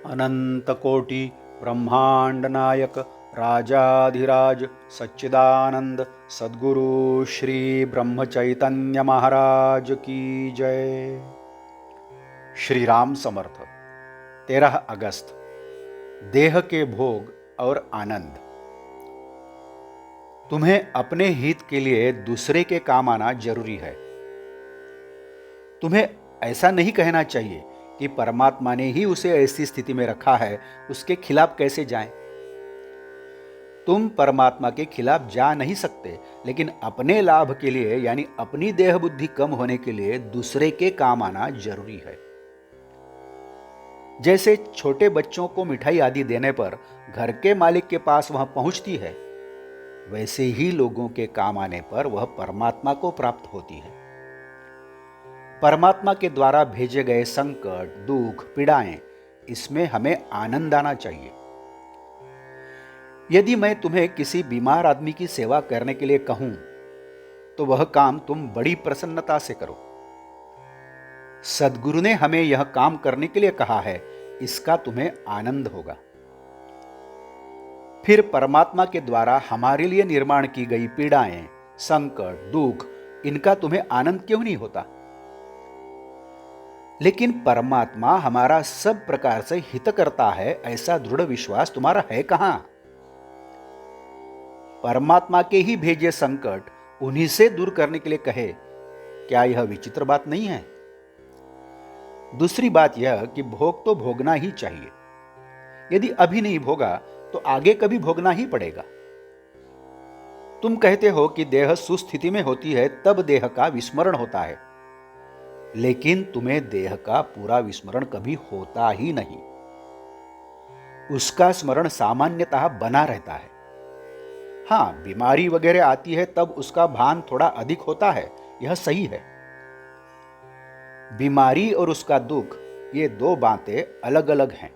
अनंतकोटि ब्रह्मांड नायक राजाधिराज सच्चिदानंद सद्गुरु श्री ब्रह्म चैतन्य महाराज की जय। श्री राम समर्थ। 13 अगस्त। देह के भोग और आनंद। तुम्हें अपने हित के लिए दूसरे के काम आना जरूरी है। तुम्हें ऐसा नहीं कहना चाहिए कि परमात्मा ने ही उसे ऐसी स्थिति में रखा है, उसके खिलाफ कैसे जाएं। तुम परमात्मा के खिलाफ जा नहीं सकते, लेकिन अपने लाभ के लिए यानी अपनी देह बुद्धि कम होने के लिए दूसरे के काम आना जरूरी है। जैसे छोटे बच्चों को मिठाई आदि देने पर घर के मालिक के पास वह पहुंचती है, वैसे ही लोगों के काम आने पर वह परमात्मा को प्राप्त होती है। परमात्मा के द्वारा भेजे गए संकट, दुख, पीड़ाएं, इसमें हमें आनंद आना चाहिए। यदि मैं तुम्हें किसी बीमार आदमी की सेवा करने के लिए कहूं, तो वह काम तुम बड़ी प्रसन्नता से करो। सद्गुरु ने हमें यह काम करने के लिए कहा है, इसका तुम्हें आनंद होगा। फिर परमात्मा के द्वारा हमारे लिए निर्माण की गई पीड़ाएं, संकट, दुख, इनका तुम्हें आनंद क्यों नहीं होता? लेकिन परमात्मा हमारा सब प्रकार से हित करता है, ऐसा दृढ़ विश्वास तुम्हारा है कहां? परमात्मा के ही भेजे संकट उन्हीं से दूर करने के लिए कहे, क्या यह विचित्र बात नहीं है? दूसरी बात यह कि भोग तो भोगना ही चाहिए। यदि अभी नहीं भोगा तो आगे कभी भोगना ही पड़ेगा। तुम कहते हो कि देह सुस्थिति में होती है तब देह का विस्मरण होता है, लेकिन तुम्हें देह का पूरा विस्मरण कभी होता ही नहीं। उसका स्मरण सामान्यतः बना रहता है। हां, बीमारी वगैरह आती है तब उसका भान थोड़ा अधिक होता है, यह सही है। बीमारी और उसका दुख, ये दो बातें अलग अलग हैं।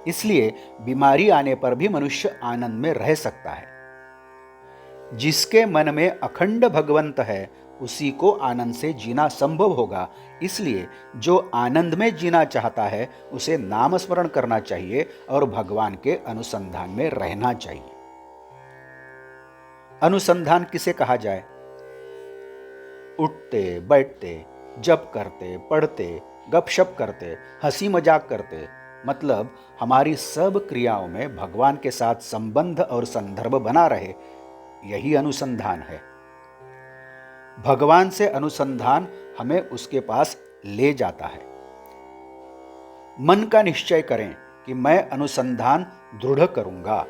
इसलिए बीमारी आने पर भी मनुष्य आनंद में रह सकता है। जिसके मन में अखंड भगवंत है, उसी को आनंद से जीना संभव होगा। इसलिए जो आनंद में जीना चाहता है, उसे नाम स्मरण करना चाहिए और भगवान के अनुसंधान में रहना चाहिए। अनुसंधान किसे कहा जाए? उठते बैठते, जप करते, पढ़ते, गपशप करते, हंसी मजाक करते, मतलब हमारी सब क्रियाओं में भगवान के साथ संबंध और संदर्भ बना रहे, यही अनुसंधान है। भगवान से अनुसंधान हमें उसके पास ले जाता है। मन का निश्चय करें कि मैं अनुसंधान दृढ़ करूंगा।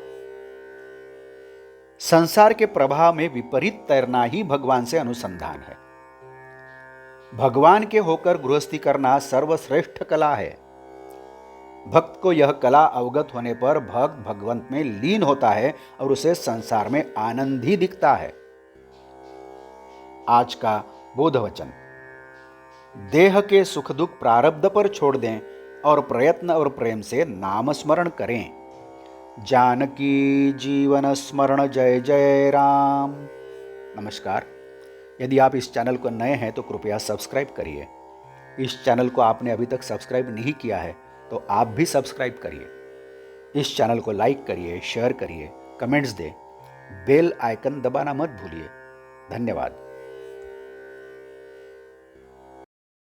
संसार के प्रभाव में विपरीत तैरना ही भगवान से अनुसंधान है। भगवान के होकर गृहस्थी करना सर्वश्रेष्ठ कला है। भक्त को यह कला अवगत होने पर भक्त भगवंत में लीन होता है और उसे संसार में आनंद ही दिखता है। आज का बोध वचन। देह के सुख दुख प्रारब्ध पर छोड़ दें और प्रयत्न और प्रेम से नाम स्मरण करें। जानकी जीवन स्मरण जय जय राम। नमस्कार। यदि आप इस चैनल को नए हैं तो कृपया सब्सक्राइब करिए। इस चैनल को आपने अभी तक सब्सक्राइब नहीं किया है तो आप भी सब्सक्राइब करिए। इस चैनल को लाइक करिए, शेयर करिए, कमेंट्स दें, बेल आइकन दबाना मत भूलिए। धन्यवाद।